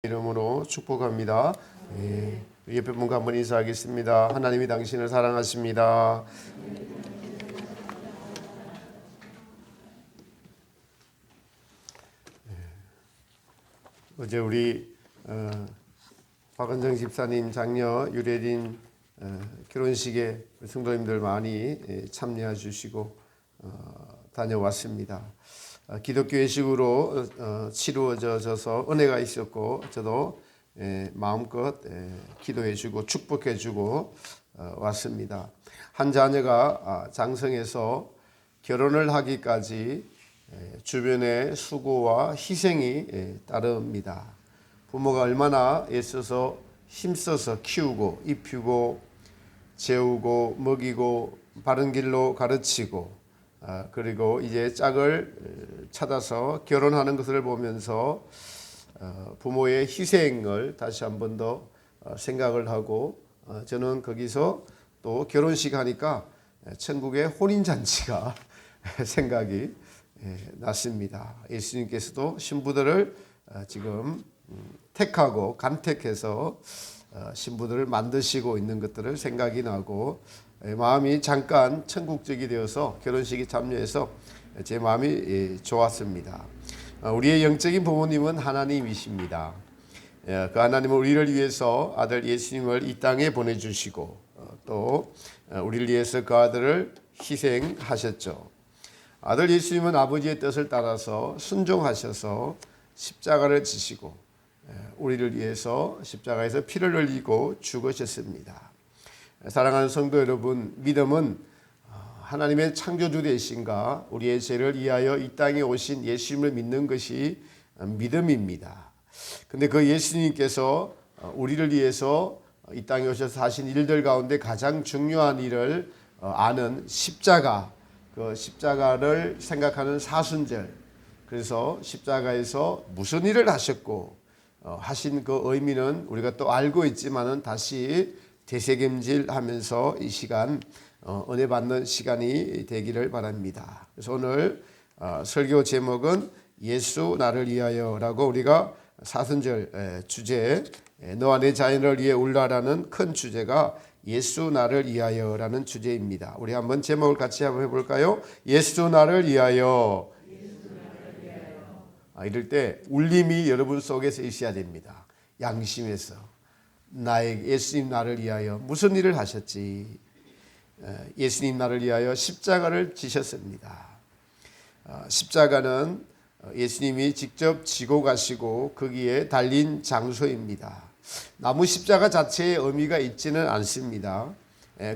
이름으로 축복합니다. 옆에 분과 한번 인사하겠습니다. 하나님이 당신을 사랑하십니다. 어제 우리 박은정 집사님 장녀 유래린 결혼식에 성도님들 많이 참여해 주시고 다녀왔습니다. 기독교 예식으로 치루어져서 은혜가 있었고 저도 마음껏 기도해주고 축복해주고 왔습니다. 한 자녀가 장성해서 결혼을 하기까지 주변의 수고와 희생이 따릅니다. 부모가 얼마나 애써서 힘써서 키우고 입히고 재우고 먹이고 바른 길로 가르치고 그리고 이제 짝을 찾아서 결혼하는 것을 보면서 부모의 희생을 다시 한 번 더 생각을 하고 저는 거기서 또 결혼식 하니까 천국의 혼인잔치가 생각이 났습니다. 예수님께서도 신부들을 지금 택하고 간택해서 신부들을 만드시고 있는 것들을 생각이 나고 마음이 잠깐 천국적이 되어서 결혼식에 참여해서 제 마음이 좋았습니다. 우리의 영적인 부모님은 하나님이십니다. 그 하나님은 우리를 위해서 아들 예수님을 이 땅에 보내주시고 또 우리를 위해서 그 아들을 희생하셨죠. 아들 예수님은 아버지의 뜻을 따라서 순종하셔서 십자가를 지시고 우리를 위해서 십자가에서 피를 흘리고 죽으셨습니다. 사랑하는 성도 여러분, 믿음은 하나님의 창조주 되신가 우리의 죄를 위하여 이 땅에 오신 예수님을 믿는 것이 믿음입니다. 근데 그 예수님께서 우리를 위해서 이 땅에 오셔서 하신 일들 가운데 가장 중요한 일을 아는 십자가, 그 십자가를 생각하는 사순절, 그래서 십자가에서 무슨 일을 하셨고 하신 그 의미는 우리가 또 알고 있지만은 다시 되새김질하면서 이 시간 은혜 받는 시간이 되기를 바랍니다. 그래서 오늘 설교 제목은 예수 나를 위하여라고 우리가 사순절 주제 너와 내 자연을 위해 울라라는 큰 주제가 예수 나를 위하여라는 주제입니다. 우리 한번 제목을 같이 한번 해볼까요? 예수 나를 위하여. 이럴 때 울림이 여러분 속에서 있어야 됩니다. 양심에서. 나의 예수님 나를 위하여 무슨 일을 하셨지? 예수님 나를 위하여 십자가를 지셨습니다. 십자가는 예수님이 직접 지고 가시고 거기에 달린 장소입니다. 나무 십자가 자체에 의미가 있지는 않습니다.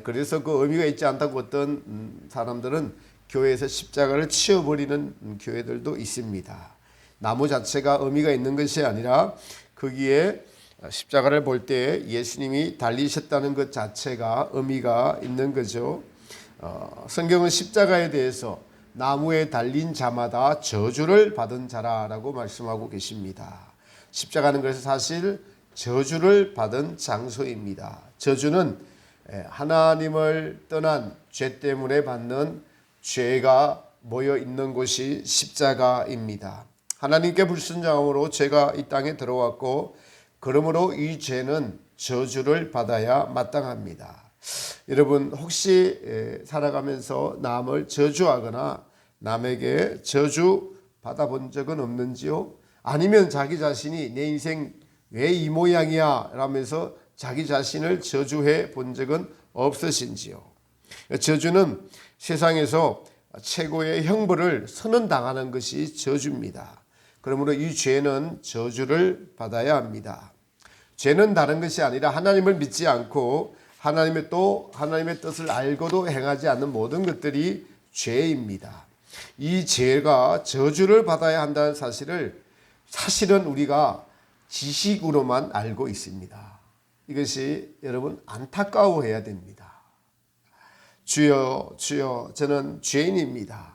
그래서 그 의미가 있지 않다고 어떤 사람들은 교회에서 십자가를 치워버리는 교회들도 있습니다. 나무 자체가 의미가 있는 것이 아니라 거기에 십자가를 볼 때 예수님이 달리셨다는 것 자체가 의미가 있는 거죠. 성경은 십자가에 대해서 나무에 달린 자마다 저주를 받은 자라라고 말씀하고 계십니다. 십자가는 그래서 사실 저주를 받은 장소입니다. 저주는 하나님을 떠난 죄 때문에 받는 죄가 모여 있는 곳이 십자가입니다. 하나님께 불순종함으로 죄가 이 땅에 들어왔고 그러므로 이 죄는 저주를 받아야 마땅합니다. 여러분 혹시 살아가면서 남을 저주하거나 남에게 저주 받아본 적은 없는지요? 아니면 자기 자신이 내 인생 왜 이 모양이야 라면서 자기 자신을 저주해 본 적은 없으신지요? 저주는 세상에서 최고의 형벌을 선언당하는 것이 저주입니다. 그러므로 이 죄는 저주를 받아야 합니다. 죄는 다른 것이 아니라 하나님을 믿지 않고 하나님의 뜻을 알고도 행하지 않는 모든 것들이 죄입니다. 이 죄가 저주를 받아야 한다는 사실은 우리가 지식으로만 알고 있습니다. 이것이 여러분 안타까워해야 됩니다. 주여 주여 저는 죄인입니다.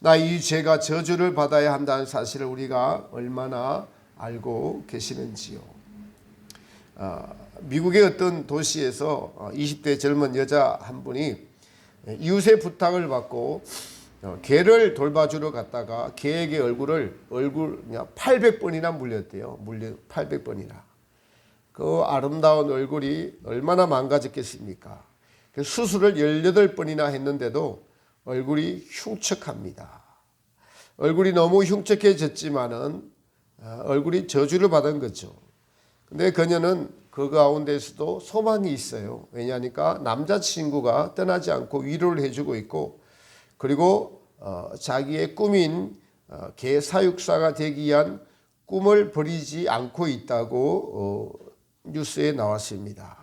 나 이 죄가 저주를 받아야 한다는 사실을 우리가 얼마나 알고 계시는지요. 미국의 어떤 도시에서 20대 젊은 여자 한 분이 이웃의 부탁을 받고 개를 돌봐주러 갔다가 개에게 얼굴 그냥 800번이나 물렸대요. 800번이나. 그 아름다운 얼굴이 얼마나 망가졌겠습니까? 수술을 18번이나 했는데도 얼굴이 흉측합니다. 얼굴이 너무 흉측해졌지만은 얼굴이 저주를 받은 거죠. 근데 그녀는 그 가운데서도 소망이 있어요. 왜냐하니까 남자친구가 떠나지 않고 위로를 해주고 있고, 그리고 자기의 꿈인 개 사육사가 되기 위한 꿈을 버리지 않고 있다고 뉴스에 나왔습니다.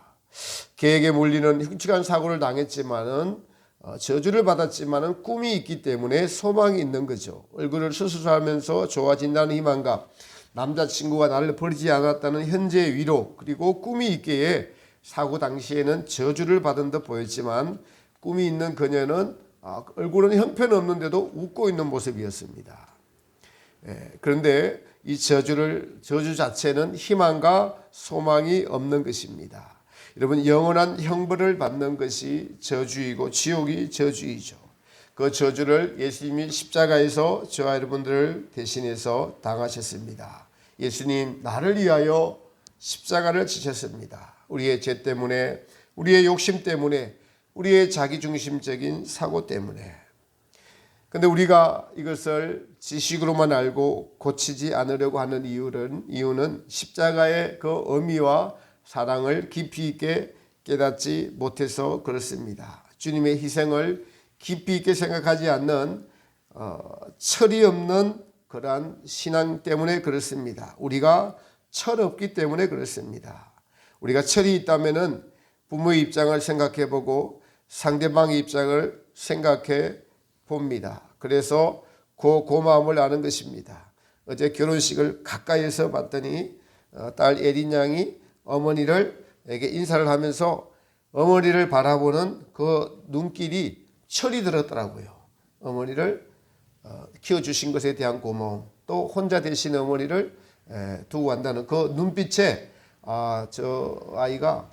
개에게 물리는 흉측한 사고를 당했지만은 저주를 받았지만은 꿈이 있기 때문에 소망이 있는 거죠. 얼굴을 수술하면서 좋아진다는 희망과 남자친구가 나를 버리지 않았다는 현재의 위로, 그리고 꿈이 있기에 사고 당시에는 저주를 받은 듯 보였지만 꿈이 있는 그녀는 얼굴은 형편없는데도 웃고 있는 모습이었습니다. 그런데 이 저주 자체는 희망과 소망이 없는 것입니다. 여러분, 영원한 형벌을 받는 것이 저주이고 지옥이 저주이죠. 그 저주를 예수님이 십자가에서 저와 여러분들을 대신해서 당하셨습니다. 예수님 나를 위하여 십자가를 지셨습니다. 우리의 죄 때문에, 우리의 욕심 때문에, 우리의 자기중심적인 사고 때문에. 근데 우리가 이것을 지식으로만 알고 고치지 않으려고 하는 이유는 십자가의 그 의미와 사랑을 깊이 있게 깨닫지 못해서 그렇습니다. 주님의 희생을 깊이 있게 생각하지 않는 철이 없는 그러한 신앙 때문에 그렇습니다. 우리가 철 없기 때문에 그렇습니다. 우리가 철이 있다면은 부모의 입장을 생각해 보고 상대방의 입장을 생각해 봅니다. 그래서 그 고마움을 아는 것입니다. 어제 결혼식을 가까이에서 봤더니 딸 에린 양이 어머니에게 인사를 하면서 어머니를 바라보는 그 눈길이 철이 들었더라고요. 어머니를 키워주신 것에 대한 고마움, 또 혼자 되신 어머니를 두고 간다는 그 눈빛에 저 아이가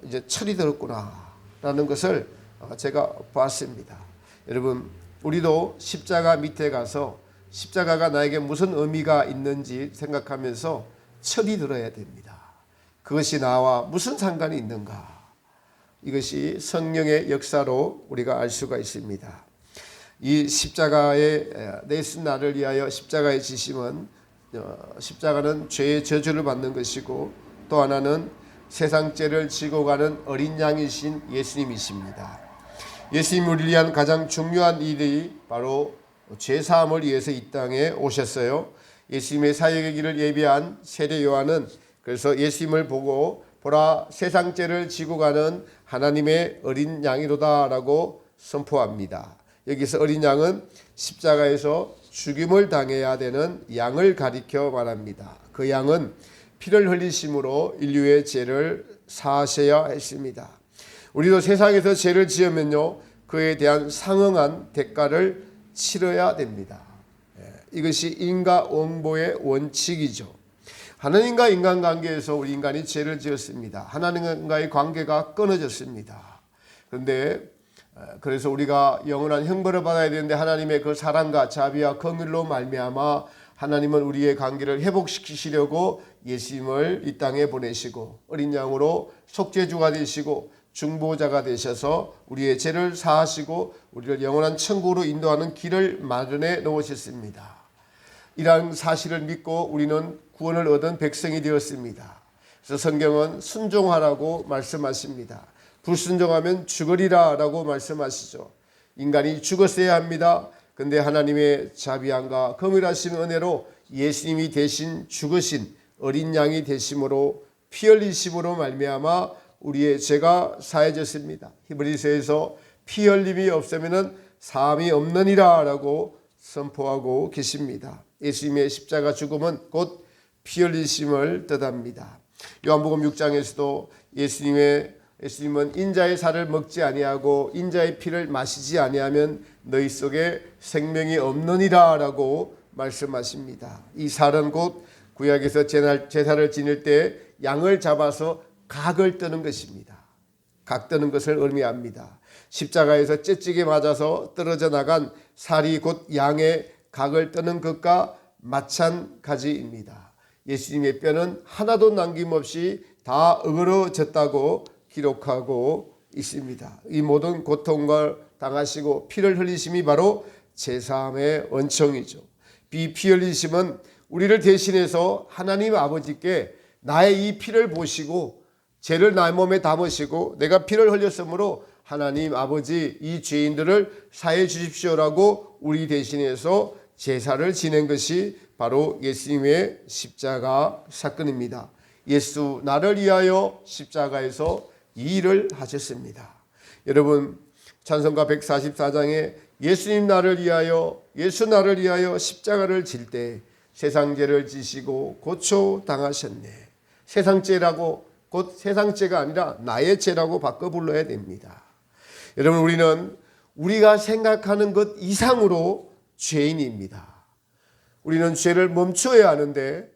이제 철이 들었구나라는 것을 제가 봤습니다. 여러분, 우리도 십자가 밑에 가서 십자가가 나에게 무슨 의미가 있는지 생각하면서 철이 들어야 됩니다. 그것이 나와 무슨 상관이 있는가? 이것이 성령의 역사로 우리가 알 수가 있습니다. 이 십자가에 내신 나를 위하여 십자가의 지심은 십자가는 죄의 저주를 받는 것이고, 또 하나는 세상 죄를 지고 가는 어린 양이신 예수님이십니다. 예수님 우리를 위한 가장 중요한 일이 바로 죄사함을 위해서 이 땅에 오셨어요. 예수님의 사역의 길을 예비한 세례 요한은 그래서 예수님을 보고 보라 세상 죄를 지고 가는 하나님의 어린 양이로다라고 선포합니다. 여기서 어린 양은 십자가에서 죽임을 당해야 되는 양을 가리켜 말합니다. 그 양은 피를 흘리심으로 인류의 죄를 사하셔야 했습니다. 우리도 세상에서 죄를 지으면요, 그에 대한 상응한 대가를 치러야 됩니다. 이것이 인과응보의 원칙이죠. 하나님과 인간관계에서 우리 인간이 죄를 지었습니다. 하나님과의 관계가 끊어졌습니다. 그런데 그래서 우리가 영원한 형벌을 받아야 되는데 하나님의 그 사랑과 자비와 긍휼로 말미암아 하나님은 우리의 관계를 회복시키시려고 예수님을 이 땅에 보내시고 어린 양으로 속죄주가 되시고 중보자가 되셔서 우리의 죄를 사하시고 우리를 영원한 천국으로 인도하는 길을 마련해 놓으셨습니다. 이러한 사실을 믿고 우리는 구원을 얻은 백성이 되었습니다. 그래서 성경은 순종하라고 말씀하십니다. 불순종하면 죽으리라 라고 말씀하시죠. 인간이 죽었어야 합니다. 근데 하나님의 자비함과 긍휼하신 은혜로 예수님이 대신 죽으신 어린 양이 되심으로 피 흘리심으로 말미암아 우리의 죄가 사해졌습니다. 히브리서에서 피 흘림이 없으면 사함이 없느니라 라고 선포하고 계십니다. 예수님의 십자가 죽음은 곧 피 흘리심을 뜻합니다. 요한복음 6장에서도 예수님은 인자의 살을 먹지 아니하고 인자의 피를 마시지 아니하면 너희 속에 생명이 없느니라 라고 말씀하십니다. 이 살은 곧 구약에서 제사를 지낼 때 양을 잡아서 각을 뜨는 것입니다. 각드는 것을 의미합니다. 십자가에서 째찌게 맞아서 떨어져 나간 살이 곧 양의 각을 뜨는 것과 마찬가지입니다. 예수님의 뼈는 하나도 남김없이 다 어그러졌다고 기록하고 있습니다. 이 모든 고통을 당하시고 피를 흘리심이 바로 제사함의 은총이죠. 피 흘리심은 우리를 대신해서 하나님 아버지께 나의 이 피를 보시고 죄를 나의 몸에 담으시고 내가 피를 흘렸으므로 하나님 아버지 이 죄인들을 사해 주십시오라고 우리 대신해서 제사를 지낸 것이 바로 예수님의 십자가 사건입니다. 예수 나를 위하여 십자가에서 이 일을 하셨습니다. 여러분 찬송가 144장에 예수님 나를 위하여 예수 나를 위하여 십자가를 질 때 세상 죄를 지시고 고초 당하셨네. 세상 죄라고 곧 세상 죄가 아니라 나의 죄라고 바꿔 불러야 됩니다. 여러분 우리는 우리가 생각하는 것 이상으로 죄인입니다. 우리는 죄를 멈춰야 하는데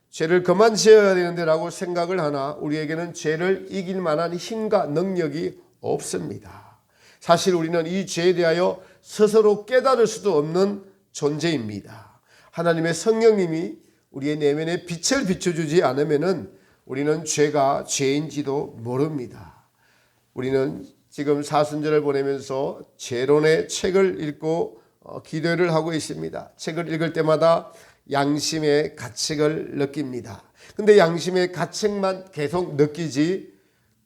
죄를 그만 지어야 되는데 라고 생각을 하나 우리에게는 죄를 이길 만한 힘과 능력이 없습니다. 사실 우리는 이 죄에 대하여 스스로 깨달을 수도 없는 존재입니다. 하나님의 성령님이 우리의 내면에 빛을 비춰주지 않으면은 우리는 죄가 죄인지도 모릅니다. 우리는 지금 사순절을 보내면서 죄론의 책을 읽고 기도를 하고 있습니다. 책을 읽을 때마다 양심의 가책을 느낍니다. 근데 양심의 가책만 계속 느끼지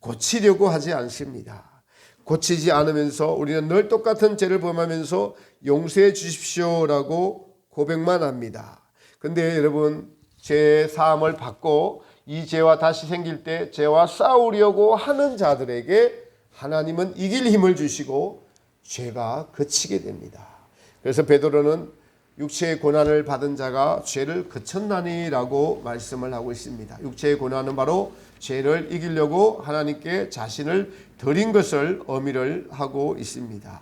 고치려고 하지 않습니다. 고치지 않으면서 우리는 늘 똑같은 죄를 범하면서 용서해 주십시오라고 고백만 합니다. 근데 여러분 죄 사함을 받고 이 죄와 다시 생길 때 죄와 싸우려고 하는 자들에게 하나님은 이길 힘을 주시고 죄가 그치게 됩니다. 그래서 베드로는 육체의 고난을 받은 자가 죄를 그쳤나니라고 말씀을 하고 있습니다. 육체의 고난은 바로 죄를 이기려고 하나님께 자신을 드린 것을 의미를 하고 있습니다.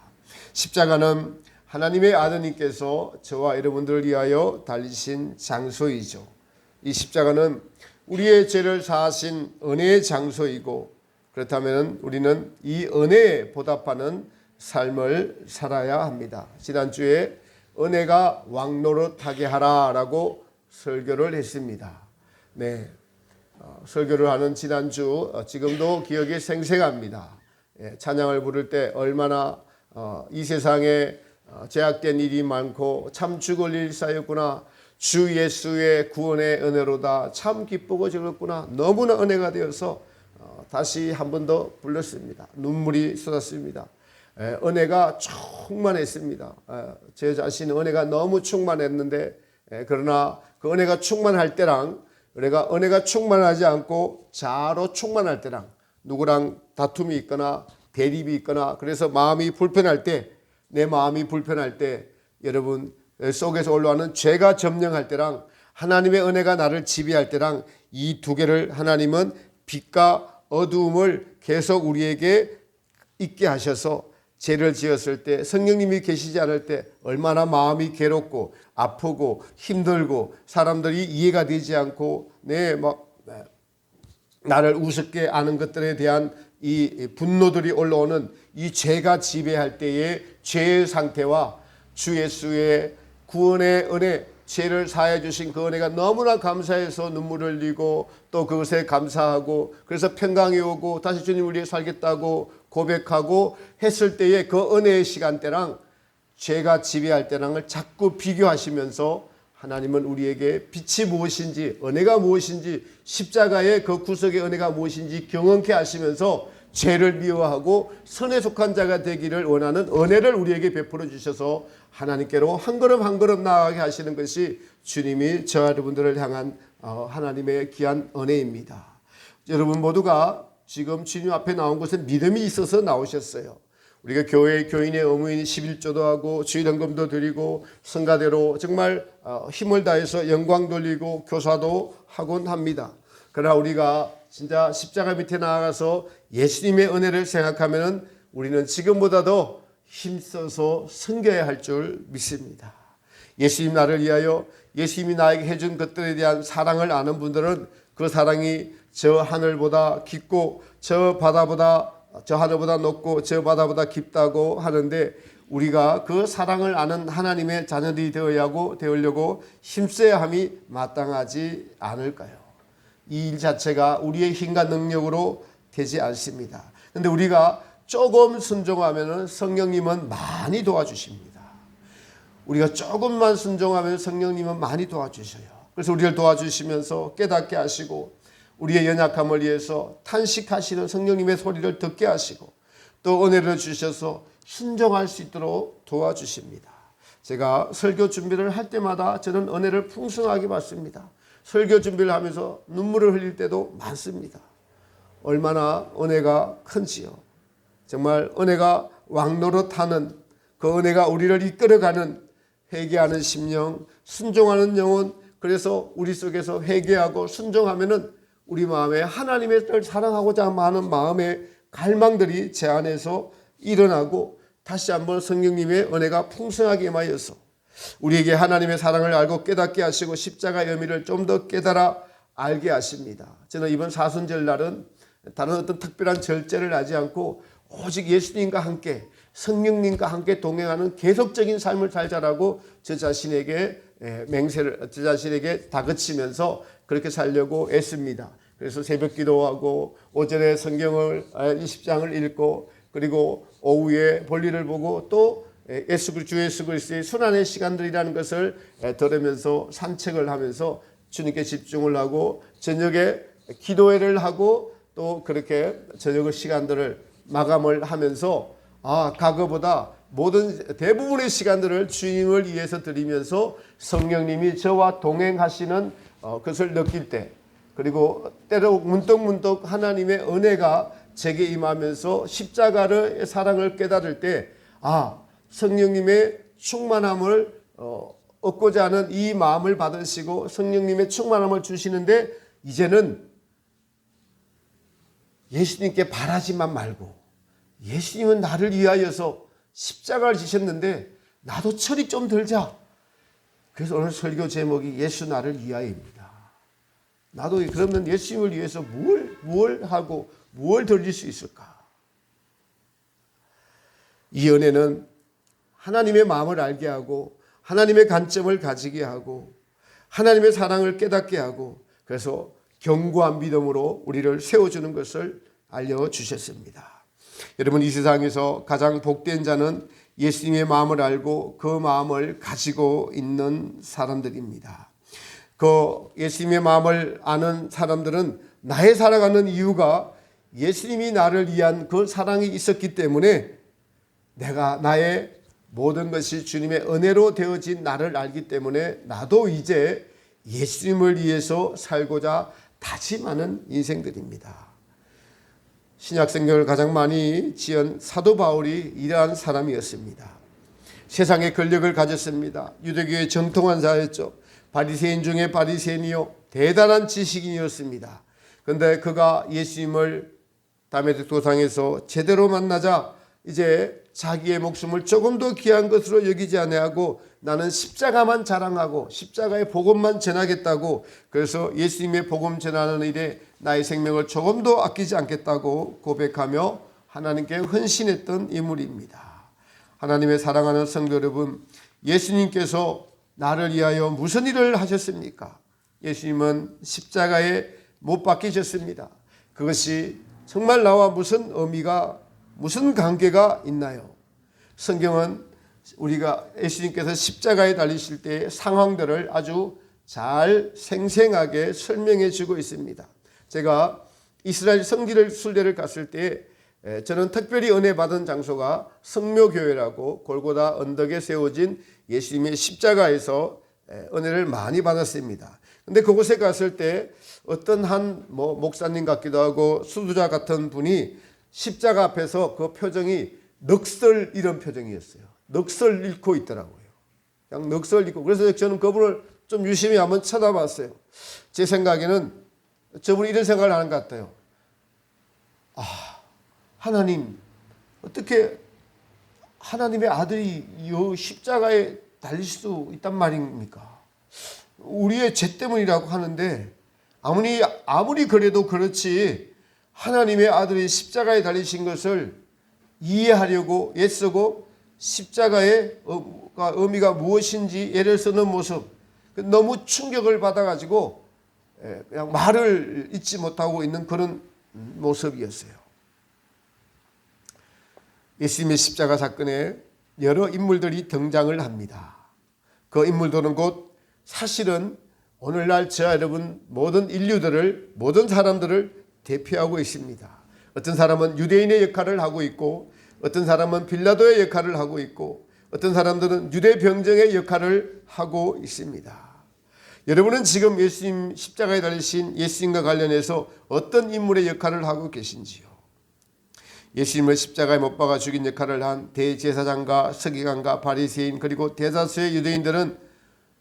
십자가는 하나님의 아드님께서 저와 여러분들을 위하여 달리신 장소이죠. 이 십자가는 우리의 죄를 사하신 은혜의 장소이고 그렇다면 우리는 이 은혜에 보답하는 삶을 살아야 합니다. 지난주에 은혜가 왕노릇하게 하라라고 설교를 했습니다. 네, 설교를 하는 지난주 지금도 기억이 생생합니다. 찬양을 부를 때 얼마나 이 세상에 죄악된 일이 많고 참 죽을 일 쌓였구나. 주 예수의 구원의 은혜로다. 참 기쁘고 즐겁구나. 너무나 은혜가 되어서 다시 한 번 더 불렀습니다. 눈물이 쏟았습니다. 은혜가 충만했습니다. 제 자신은 은혜가 너무 충만했는데 그러나 그 은혜가 충만할 때랑 은혜가 충만하지 않고 자아로 충만할 때랑 누구랑 다툼이 있거나 대립이 있거나 그래서 마음이 불편할 때 내 마음이 불편할 때 여러분 속에서 올라오는 죄가 점령할 때랑 하나님의 은혜가 나를 지배할 때랑 이 두 개를 하나님은 빛과 어두움을 계속 우리에게 있게 하셔서 죄를 지었을 때 성령님이 계시지 않을 때 얼마나 마음이 괴롭고 아프고 힘들고 사람들이 이해가 되지 않고 나를 우습게 아는 것들에 대한 이 분노들이 올라오는 이 죄가 지배할 때의 죄의 상태와 주 예수의 구원의 은혜, 죄를 사해 주신 그 은혜가 너무나 감사해서 눈물을 흘리고 또 그것에 감사하고 그래서 평강이 오고 다시 주님을 위해 살겠다고 고백하고 했을 때의 그 은혜의 시간대랑 죄가 지배할 때랑을 자꾸 비교하시면서 하나님은 우리에게 빛이 무엇인지 은혜가 무엇인지 십자가의 그 구속의 은혜가 무엇인지 경험케 하시면서 죄를 미워하고 선에 속한 자가 되기를 원하는 은혜를 우리에게 베풀어 주셔서 하나님께로 한 걸음 한 걸음 나아가게 하시는 것이 주님이 저와 여러분들을 향한 하나님의 귀한 은혜입니다. 여러분 모두가 지금 주님 앞에 나온 것은 믿음이 있어서 나오셨어요. 우리가 교인의 의무인 11조도 하고 주일헌금도 드리고 성가대로 정말 힘을 다해서 영광 돌리고 교사도 하곤 합니다. 그러나 우리가 진짜 십자가 밑에 나아가서 예수님의 은혜를 생각하면 우리는 지금보다도 힘써서 섬겨야 할 줄 믿습니다. 예수님 나를 위하여 예수님이 나에게 해준 것들에 대한 사랑을 아는 분들은 그 사랑이 저 하늘보다 깊고 저 바다보다 저 하늘보다 높고 저 바다보다 깊다고 하는데 우리가 그 사랑을 아는 하나님의 자녀들이 되으려고 힘써야 함이 마땅하지 않을까요? 이 일 자체가 우리의 힘과 능력으로 되지 않습니다. 그런데 우리가 조금 순종하면 성령님은 많이 도와주십니다. 우리가 조금만 순종하면 성령님은 많이 도와주셔요. 그래서 우리를 도와주시면서 깨닫게 하시고 우리의 연약함을 위해서 탄식하시는 성령님의 소리를 듣게 하시고 또 은혜를 주셔서 순종할 수 있도록 도와주십니다. 제가 설교 준비를 할 때마다 저는 은혜를 풍성하게 받습니다. 설교 준비를 하면서 눈물을 흘릴 때도 많습니다. 얼마나 은혜가 큰지요. 정말 은혜가 왕노릇하는 그 은혜가 우리를 이끌어가는 회개하는 심령, 순종하는 영혼, 그래서 우리 속에서 회개하고 순종하면은 우리 마음에 하나님을 사랑하고자 하는 마음의 갈망들이 제 안에서 일어나고 다시 한번 성령님의 은혜가 풍성하게 임하여서 우리에게 하나님의 사랑을 알고 깨닫게 하시고 십자가의 의미를 좀 더 깨달아 알게 하십니다. 저는 이번 사순절 날은 다른 어떤 특별한 절제를 하지 않고 오직 예수님과 함께 성령님과 함께 동행하는 계속적인 삶을 살자라고 저 자신에게 저 자신에게 다그치면서 그렇게 살려고 애씁니다. 그래서 새벽 기도하고 오전에 성경을 20장을 읽고 그리고 오후에 볼일을 보고 또 주 예수 그리스도의 순환의 시간들이라는 것을 들으면서 산책을 하면서 주님께 집중을 하고 저녁에 기도회를 하고 또 그렇게 저녁 시간들을 마감을 하면서 과거보다 대부분의 시간들을 주님을 위해서 드리면서 성령님이 저와 동행하시는 것을 느낄 때 그리고 때로 문득문득 하나님의 은혜가 제게 임하면서 십자가의 사랑을 깨달을 때 성령님의 충만함을 얻고자 하는 이 마음을 받으시고 성령님의 충만함을 주시는데 이제는 예수님께 바라지만 말고 예수님은 나를 위하여서 십자가를 지셨는데 나도 철이 좀 들자. 그래서 오늘 설교 제목이 예수 나를 위하여입니다. 나도 그러면 예수님을 위해서 무엇을 하고 무엇을 드릴 수 있을까? 이 은혜는 하나님의 마음을 알게 하고 하나님의 관점을 가지게 하고 하나님의 사랑을 깨닫게 하고 그래서 견고한 믿음으로 우리를 세워주는 것을 알려주셨습니다. 여러분 이 세상에서 가장 복된 자는 예수님의 마음을 알고 그 마음을 가지고 있는 사람들입니다. 그 예수님의 마음을 아는 사람들은 나의 살아가는 이유가 예수님이 나를 위한 그 사랑이 있었기 때문에 나의 모든 것이 주님의 은혜로 되어진 나를 알기 때문에 나도 이제 예수님을 위해서 살고자 다짐하는 인생들입니다. 신약성경을 가장 많이 지은 사도 바울이 이러한 사람이었습니다. 세상의 권력을 가졌습니다. 유대교의 정통한 자였죠. 바리새인 중에 바리새인이요 대단한 지식인이었습니다. 그런데 그가 예수님을 다메섹 도상에서 제대로 만나자 이제 자기의 목숨을 조금 더 귀한 것으로 여기지 아니하고 나는 십자가만 자랑하고 십자가의 복음만 전하겠다고 그래서 예수님의 복음 전하는 일에 나의 생명을 조금 더 아끼지 않겠다고 고백하며 하나님께 헌신했던 인물입니다. 하나님의 사랑하는 성도 여러분, 예수님께서 나를 위하여 무슨 일을 하셨습니까? 예수님은 십자가에 못 박히셨습니다. 그것이 정말 나와 무슨 의미가 무슨 관계가 있나요? 성경은 우리가 예수님께서 십자가에 달리실 때의 상황들을 아주 잘 생생하게 설명해 주고 있습니다. 제가 이스라엘 성지를 순례를 갔을 때 저는 특별히 은혜 받은 장소가 성묘교회라고 골고다 언덕에 세워진 예수님의 십자가에서 은혜를 많이 받았습니다. 근데 그곳에 갔을 때 어떤 한 목사님 같기도 하고 수두자 같은 분이 십자가 앞에서 그 표정이 넋을 잃은 표정이었어요. 넋을 잃고 있더라고요. 그냥 넋을 잃고. 그래서 저는 그분을 좀 유심히 한번 쳐다봤어요. 제 생각에는 저분이 이런 생각을 하는 것 같아요. 하나님, 어떻게 하나님의 아들이 이 십자가에 달릴 수 있단 말입니까? 우리의 죄 때문이라고 하는데 아무리 그래도 그렇지 하나님의 아들이 십자가에 달리신 것을 이해하려고 애쓰고 십자가의 의미가 무엇인지 예를 쓰는 모습, 너무 충격을 받아가지고 그냥 말을 잇지 못하고 있는 그런 모습이었어요. 예수님의 십자가 사건에 여러 인물들이 등장을 합니다. 그 인물들은 곧 사실은 오늘날 저와 여러분 모든 인류들을, 모든 사람들을 대표하고 있습니다. 어떤 사람은 유대인의 역할을 하고 있고, 어떤 사람은 빌라도의 역할을 하고 있고, 어떤 사람들은 유대 병정의 역할을 하고 있습니다. 여러분은 지금 예수님 십자가에 달리신 예수님과 관련해서 어떤 인물의 역할을 하고 계신지요? 예수님을 십자가에 못 박아 죽인 역할을 한 대제사장과 서기관과 바리새인 그리고 대다수의 유대인들은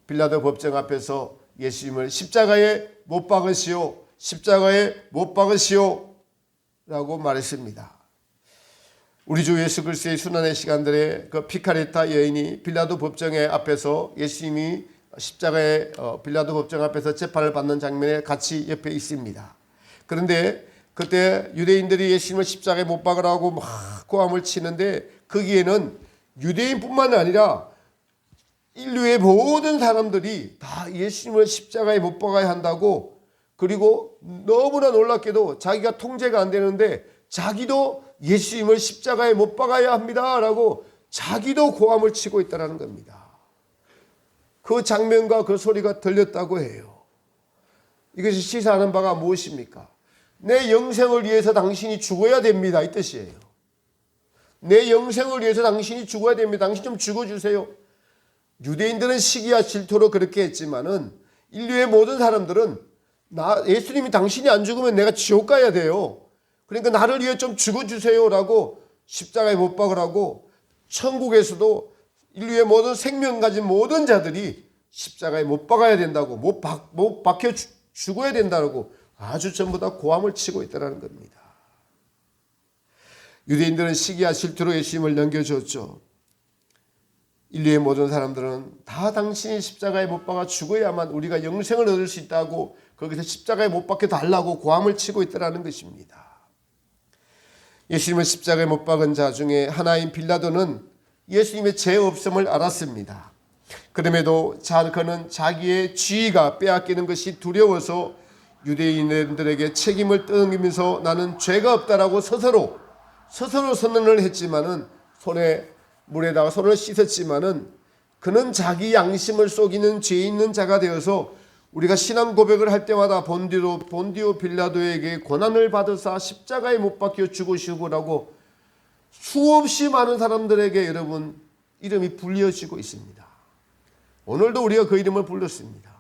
빌라도 법정 앞에서 예수님을 십자가에 못 박으시오, 십자가에 못 박으시오 라고 말했습니다. 우리 주 예수 그리스도의 순환의 시간들에 그 피카레타 여인이 빌라도 법정의 앞에서 예수님이 십자가에 빌라도 법정 앞에서 재판을 받는 장면에 같이 옆에 있습니다. 그런데 그때 유대인들이 예수님을 십자가에 못 박으라고 막 고함을 치는데 거기에는 유대인뿐만 아니라 인류의 모든 사람들이 다 예수님을 십자가에 못 박아야 한다고, 그리고 너무나 놀랍게도 자기가 통제가 안 되는데 자기도 예수님을 십자가에 못 박아야 합니다라고 자기도 고함을 치고 있다는 겁니다. 그 장면과 그 소리가 들렸다고 해요. 이것이 시사하는 바가 무엇입니까? 내 영생을 위해서 당신이 죽어야 됩니다, 이 뜻이에요. 내 영생을 위해서 당신이 죽어야 됩니다. 당신 좀 죽어주세요. 유대인들은 시기와 질투로 그렇게 했지만은 인류의 모든 사람들은 예수님이 당신이 안 죽으면 내가 지옥 가야 돼요. 그러니까 나를 위해 좀 죽어주세요라고 십자가에 못 박으라고 천국에서도 인류의 모든 생명 가진 모든 자들이 십자가에 못 박아야 된다고, 못 박혀 죽어야 된다고 아주 전부 다 고함을 치고 있다는 겁니다. 유대인들은 시기와 질투로 예수님을 넘겨줬죠. 인류의 모든 사람들은 다 당신이 십자가에 못 박아 죽어야만 우리가 영생을 얻을 수 있다고 거기서 십자가에 못 박혀 달라고 고함을 치고 있다는 것입니다. 예수님을 십자가에 못 박은 자 중에 하나인 빌라도는 예수님의 죄 없음을 알았습니다. 그럼에도 그는 자기의 지위가 빼앗기는 것이 두려워서 유대인들에게 책임을 떠넘기면서 나는 죄가 없다라고 스스로 선언을 했지만은 물에다가 손을 씻었지만은 그는 자기 양심을 속이는 죄 있는 자가 되어서 우리가 신앙 고백을 할 때마다 본디오 빌라도에게 고난을 받으사 십자가에 못 박혀 죽으시고라고 수없이 많은 사람들에게 여러분 이름이 불려지고 있습니다. 오늘도 우리가 그 이름을 불렀습니다.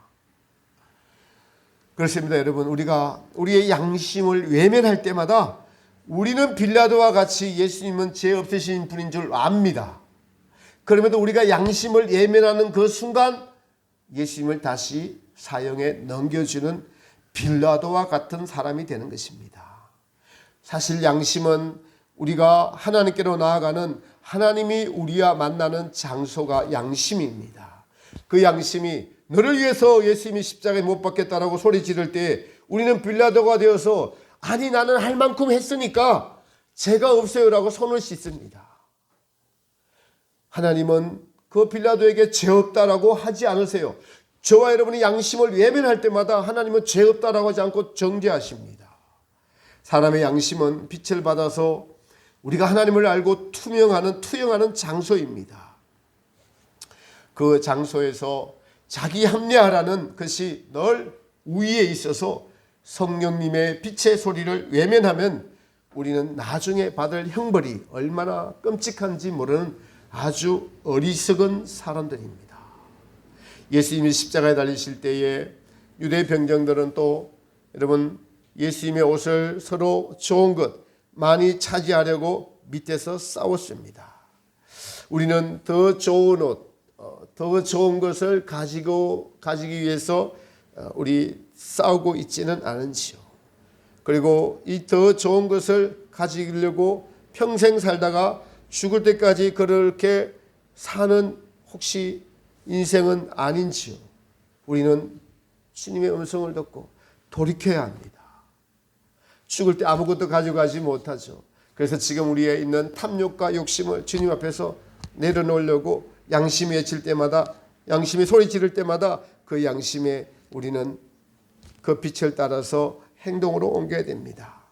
그렇습니다. 여러분, 우리가 우리의 양심을 외면할 때마다 우리는 빌라도와 같이 예수님은 죄 없으신 분인 줄 압니다. 그럼에도 우리가 양심을 외면하는 그 순간 예수님을 다시 사형에 넘겨주는 빌라도와 같은 사람이 되는 것입니다. 사실 양심은 우리가 하나님께로 나아가는, 하나님이 우리와 만나는 장소가 양심입니다. 그 양심이 너를 위해서 예수님이 십자가에 못 박겠다라고 소리 지를 때 우리는 빌라도가 되어서 아니 나는 할 만큼 했으니까 죄가 없어요라고 손을 씻습니다. 하나님은 그 빌라도에게 죄 없다라고 하지 않으세요. 저와 여러분이 양심을 외면할 때마다 하나님은 죄 없다라고 하지 않고 정죄하십니다. 사람의 양심은 빛을 받아서 우리가 하나님을 알고 투영하는 장소입니다. 그 장소에서 자기 합리화라는 것이 늘 우위에 있어서 성령님의 빛의 소리를 외면하면 우리는 나중에 받을 형벌이 얼마나 끔찍한지 모르는 아주 어리석은 사람들입니다. 예수님이 십자가에 달리실 때에 유대 병정들은 또 여러분 예수님의 옷을 서로 좋은 것 많이 차지하려고 밑에서 싸웠습니다. 우리는 더 좋은 옷, 더 좋은 것을 가지기 위해서 우리 싸우고 있지는 않은지요. 그리고 이 더 좋은 것을 가지려고 평생 살다가 죽을 때까지 그렇게 사는 혹시 인생은 아닌지요. 우리는 주님의 음성을 듣고 돌이켜야 합니다. 죽을 때 아무것도 가져가지 못하죠. 그래서 지금 우리의 있는 탐욕과 욕심을 주님 앞에서 내려놓으려고 양심이 외칠 때마다, 양심이 소리 지를 때마다 그 양심에 우리는 그 빛을 따라서 행동으로 옮겨야 됩니다.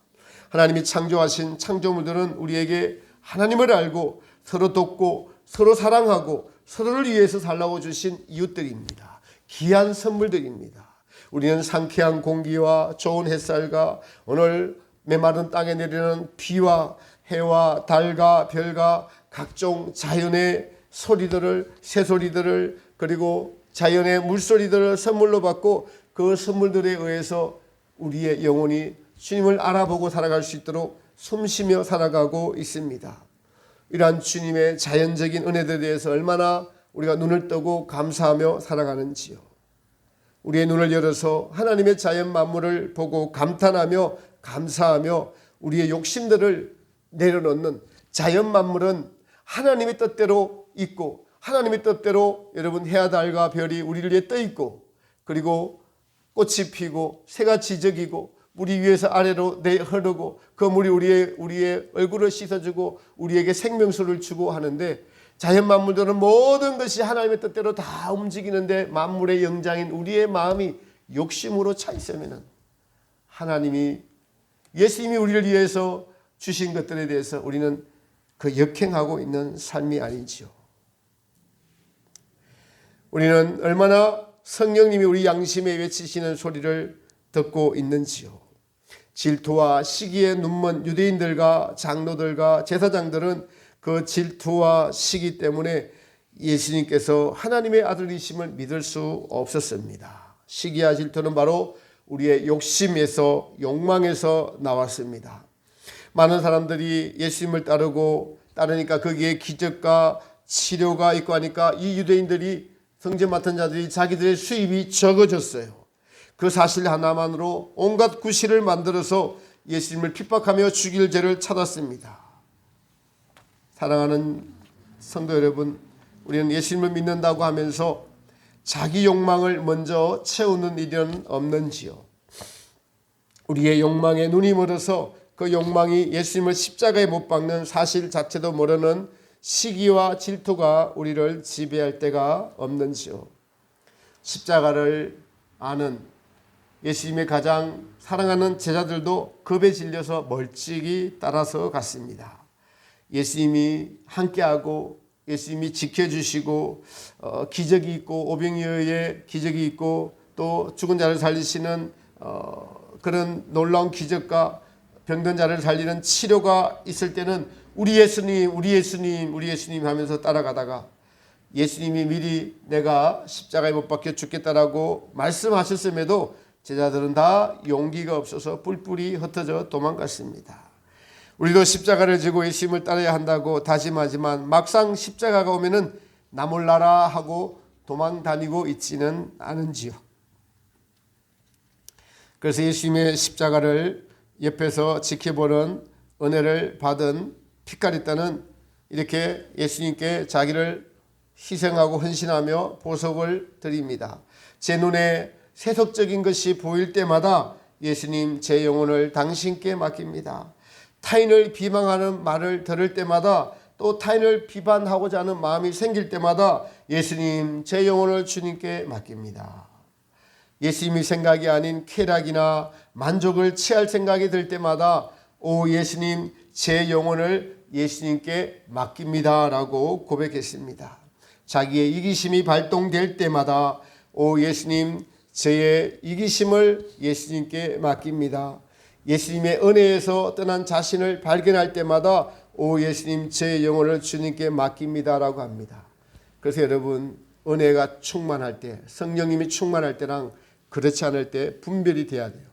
하나님이 창조하신 창조물들은 우리에게 하나님을 알고 서로 돕고 서로 사랑하고 서로를 위해서 살라고 주신 이웃들입니다. 귀한 선물들입니다. 우리는 상쾌한 공기와 좋은 햇살과 오늘 메마른 땅에 내리는 비와 해와 달과 별과 각종 자연의 소리들을, 새소리들을, 그리고 자연의 물소리들을 선물로 받고 그 선물들에 의해서 우리의 영혼이 주님을 알아보고 살아갈 수 있도록 숨쉬며 살아가고 있습니다. 이러한 주님의 자연적인 은혜들에 대해서 얼마나 우리가 눈을 뜨고 감사하며 살아가는지요. 우리의 눈을 열어서 하나님의 자연 만물을 보고 감탄하며 감사하며 우리의 욕심들을 내려놓는, 자연 만물은 하나님의 뜻대로 있고 하나님의 뜻대로 여러분 해와 달과 별이 우리를 위해 떠 있고, 그리고 꽃이 피고 새가 지저귀고 물이 위에서 아래로 흐르고 그 물이 우리의 얼굴을 씻어주고 우리에게 생명수를 주고 하는데, 자연 만물들은 모든 것이 하나님의 뜻대로 다 움직이는데 만물의 영장인 우리의 마음이 욕심으로 차 있으면 하나님이, 예수님이 우리를 위해서 주신 것들에 대해서 우리는 그 역행하고 있는 삶이 아니지요. 우리는 얼마나 성령님이 우리 양심에 외치시는 소리를 듣고 있는지요. 질투와 시기에 눈먼 유대인들과 장로들과 제사장들은 그 질투와 시기 때문에 예수님께서 하나님의 아들이심을 믿을 수 없었습니다. 시기와 질투는 바로 우리의 욕심에서, 욕망에서 나왔습니다. 많은 사람들이 예수님을 따르니까 거기에 기적과 치료가 있고 하니까 이 유대인들이, 성전 맡은 자들이 자기들의 수입이 적어졌어요. 그 사실 하나만으로 온갖 구실을 만들어서 예수님을 핍박하며 죽일 죄를 찾았습니다. 사랑하는 성도 여러분, 우리는 예수님을 믿는다고 하면서 자기 욕망을 먼저 채우는 일은 없는지요? 우리의 욕망에 눈이 멀어서 그 욕망이 예수님을 십자가에 못 박는 사실 자체도 모르는 시기와 질투가 우리를 지배할 때가 없는지요? 십자가를 아는 예수님의 가장 사랑하는 제자들도 겁에 질려서 멀찍이 따라서 갔습니다. 예수님이 함께하고 예수님이 지켜주시고 기적이 있고 오병이어의 기적이 있고 또 죽은 자를 살리시는 그런 놀라운 기적과 병든 자를 살리는 치료가 있을 때는 우리 예수님, 우리 예수님, 우리 예수님 하면서 따라가다가 예수님이 미리 내가 십자가에 못 박혀 죽겠다라고 말씀하셨음에도 제자들은 다 용기가 없어서 뿔뿔이 흩어져 도망갔습니다. 우리도 십자가를 지고 예수님을 따라야 한다고 다짐하지만 막상 십자가가 오면은 나 몰라라 하고 도망 다니고 있지는 않은지요. 그래서 예수님의 십자가를 옆에서 지켜보는 은혜를 받은 피카리타는 이렇게 예수님께 자기를 희생하고 헌신하며 보석을 드립니다. 제 눈에 세속적인 것이 보일 때마다 예수님, 제 영혼을 당신께 맡깁니다. 타인을 비방하는 말을 들을 때마다, 또 타인을 비판하고자 하는 마음이 생길 때마다 예수님, 제 영혼을 주님께 맡깁니다. 예수님이 생각이 아닌 쾌락이나 만족을 취할 생각이 들 때마다 오 예수님, 제 영혼을 예수님께 맡깁니다 라고 고백했습니다. 자기의 이기심이 발동될 때마다 오 예수님, 저의 이기심을 예수님께 맡깁니다. 예수님의 은혜에서 떠난 자신을 발견할 때마다 오 예수님, 제 영혼을 주님께 맡깁니다 라고 합니다. 그래서 여러분, 은혜가 충만할 때, 성령님이 충만할 때랑 그렇지 않을 때 분별이 돼야 돼요.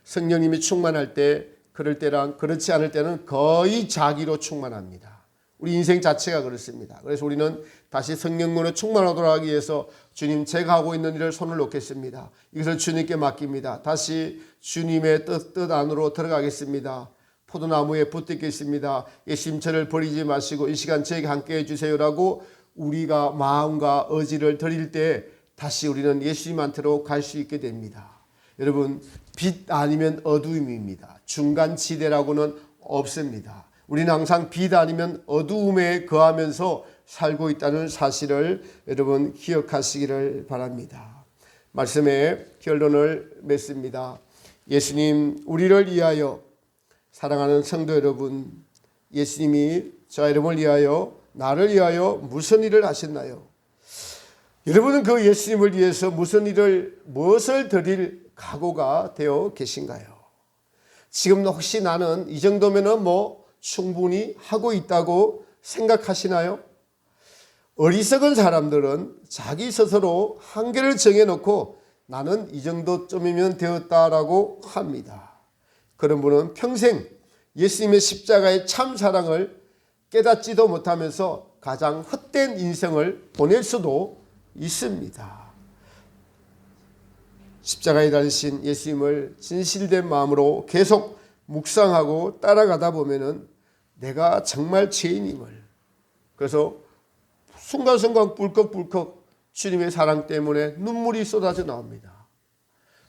성령님이 충만할 때, 그럴 때랑 그렇지 않을 때는 거의 자기로 충만합니다. 우리 인생 자체가 그렇습니다. 그래서 우리는 다시 성령으로 충만하도록 하기 위해서 주님, 제가 하고 있는 일을 손을 놓겠습니다. 이것을 주님께 맡깁니다. 다시 주님의 뜻 안으로 들어가겠습니다. 포도나무에 붙들겠습니다. 예수님, 저를 버리지 마시고 이 시간 저에게 함께 해주세요라고 우리가 마음과 의지를 드릴 때 다시 우리는 예수님한테로 갈 수 있게 됩니다. 여러분, 빛 아니면 어두움입니다. 중간 지대라고는 없습니다. 우리는 항상 빛 아니면 어두움에 거하면서 살고 있다는 사실을 여러분 기억하시기를 바랍니다. 말씀의 결론을 맺습니다. 예수님 우리를 위하여, 사랑하는 성도 여러분, 예수님이 저 여러분을 위하여, 나를 위하여 무슨 일을 하셨나요? 여러분은 그 예수님을 위해서 무엇을 드릴 각오가 되어 계신가요? 지금 혹시 나는 이 정도면은 충분히 하고 있다고 생각하시나요? 어리석은 사람들은 자기 스스로 한계를 정해놓고 나는 이 정도쯤이면 되었다라고 합니다. 그런 분은 평생 예수님의 십자가의 참 사랑을 깨닫지도 못하면서 가장 헛된 인생을 보낼 수도 있습니다. 십자가에 달리신 예수님을 진실된 마음으로 계속 묵상하고 따라가다 보면은 내가 정말 죄인임을, 그래서 순간순간 뿔컥뿔컥 주님의 사랑 때문에 눈물이 쏟아져 나옵니다.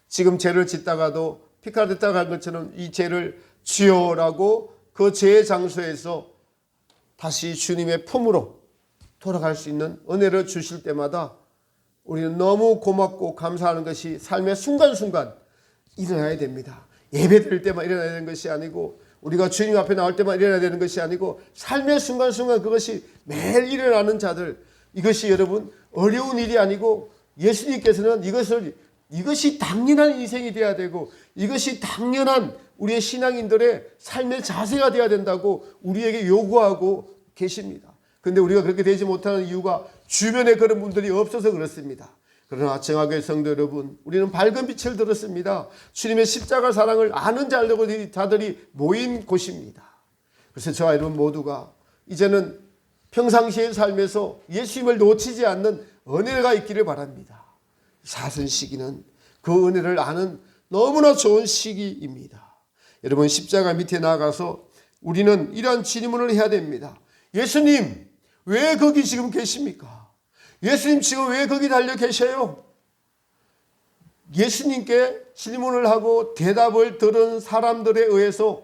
지금 죄를 짓다가도 피카르타 간 것처럼 이 죄를 주여라고 그 죄의 장소에서 다시 주님의 품으로 돌아갈 수 있는 은혜를 주실 때마다 우리는 너무 고맙고 감사하는 것이 삶의 순간순간 일어나야 됩니다. 예배 드릴 때만 일어나야 되는 것이 아니고, 우리가 주님 앞에 나올 때만 일어나야 되는 것이 아니고, 삶의 순간순간 그것이 매일 일어나는 자들, 이것이 여러분 어려운 일이 아니고, 예수님께서는 이것이 당연한 인생이 되어야 되고, 이것이 당연한 우리의 신앙인들의 삶의 자세가 되어야 된다고 우리에게 요구하고 계십니다. 그런데 우리가 그렇게 되지 못하는 이유가 주변에 그런 분들이 없어서 그렇습니다. 그러나 정확하게 성도 여러분, 우리는 밝은 빛을 들었습니다. 주님의 십자가 사랑을 아는 자들이 모인 곳입니다. 그래서 저와 여러분 모두가 이제는 평상시의 삶에서 예수님을 놓치지 않는 은혜가 있기를 바랍니다. 사순 시기는 그 은혜를 아는 너무나 좋은 시기입니다. 여러분, 십자가 밑에 나가서 우리는 이러한 질문을 해야 됩니다. 예수님, 왜 거기 지금 계십니까? 예수님 지금 왜 거기 달려 계셔요? 예수님께 질문을 하고 대답을 들은 사람들에 의해서,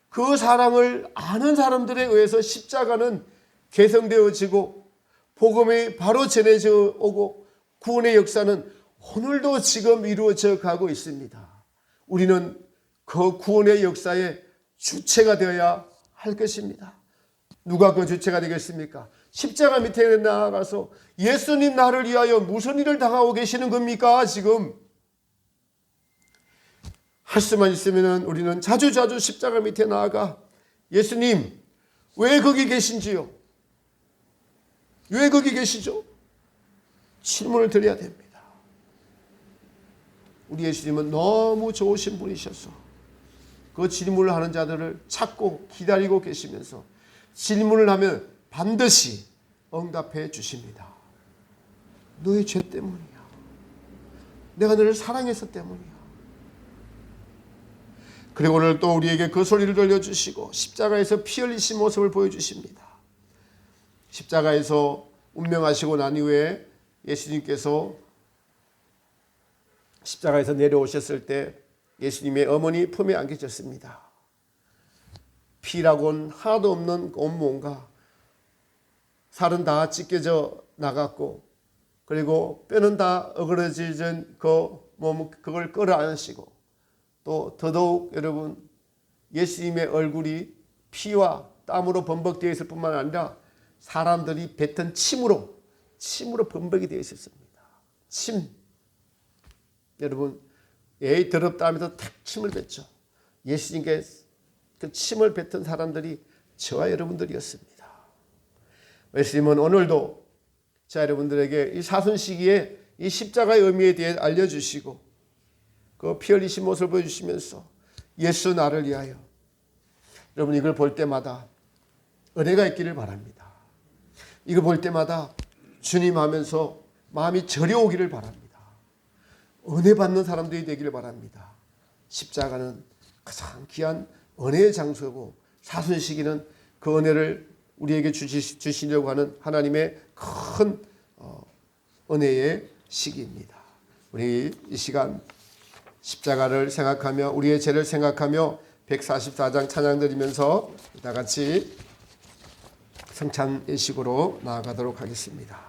그 사랑을 아는 사람들에 의해서 십자가는 개성되어지고 복음이 바로 전해져 오고 구원의 역사는 오늘도 지금 이루어져 가고 있습니다. 우리는 그 구원의 역사의 주체가 되어야 할 것입니다. 누가 그 주체가 되겠습니까? 십자가 밑에 나아가서 예수님 나를 위하여 무슨 일을 당하고 계시는 겁니까? 지금 할 수만 있으면 우리는 자주 십자가 밑에 나아가 예수님 왜 거기 계신지요? 왜 거기 계시죠? 질문을 드려야 됩니다. 우리 예수님은 너무 좋으신 분이셔서 그 질문을 하는 자들을 찾고 기다리고 계시면서 질문을 하면 반드시 응답해 주십니다. 너의 죄 때문이야. 내가 너를 사랑해서 때문이야. 그리고 오늘 또 우리에게 그 소리를 들려주시고 십자가에서 피 흘리신 모습을 보여주십니다. 십자가에서 운명하시고 난 이후에 예수님께서 십자가에서 내려오셨을 때 예수님의 어머니 품에 안기셨습니다. 피라고는 하나도 없는 온몸과 살은 다 찢겨져 나갔고, 그리고 뼈는 다 어그러진 그 몸, 그걸 끌어안으시고, 또 더더욱 여러분 예수님의 얼굴이 피와 땀으로 범벅되어 있을 뿐만 아니라 사람들이 뱉은 침으로 범벅이 되어 있었습니다. 침. 여러분, 에이 더럽다 하면서 탁 침을 뱉죠. 예수님께 그 침을 뱉은 사람들이 저와 여러분들이었습니다. 예수님은 오늘도 자 여러분들에게 이 사순 시기에 이 십자가의 의미에 대해 알려주시고 그 피 흘리신 모습을 보여주시면서 예수 나를 위하여, 여러분 이걸 볼 때마다 은혜가 있기를 바랍니다. 이걸 볼 때마다 주님 하면서 마음이 저려오기를 바랍니다. 은혜 받는 사람들이 되기를 바랍니다. 십자가는 가장 귀한 은혜의 장소고 사순 시기는 그 은혜를 우리에게 주시려고 하는 하나님의 큰 은혜의 시기입니다. 우리 이 시간 십자가를 생각하며 우리의 죄를 생각하며 144장 찬양 드리면서 다 같이 성찬 예식으로 나아가도록 하겠습니다.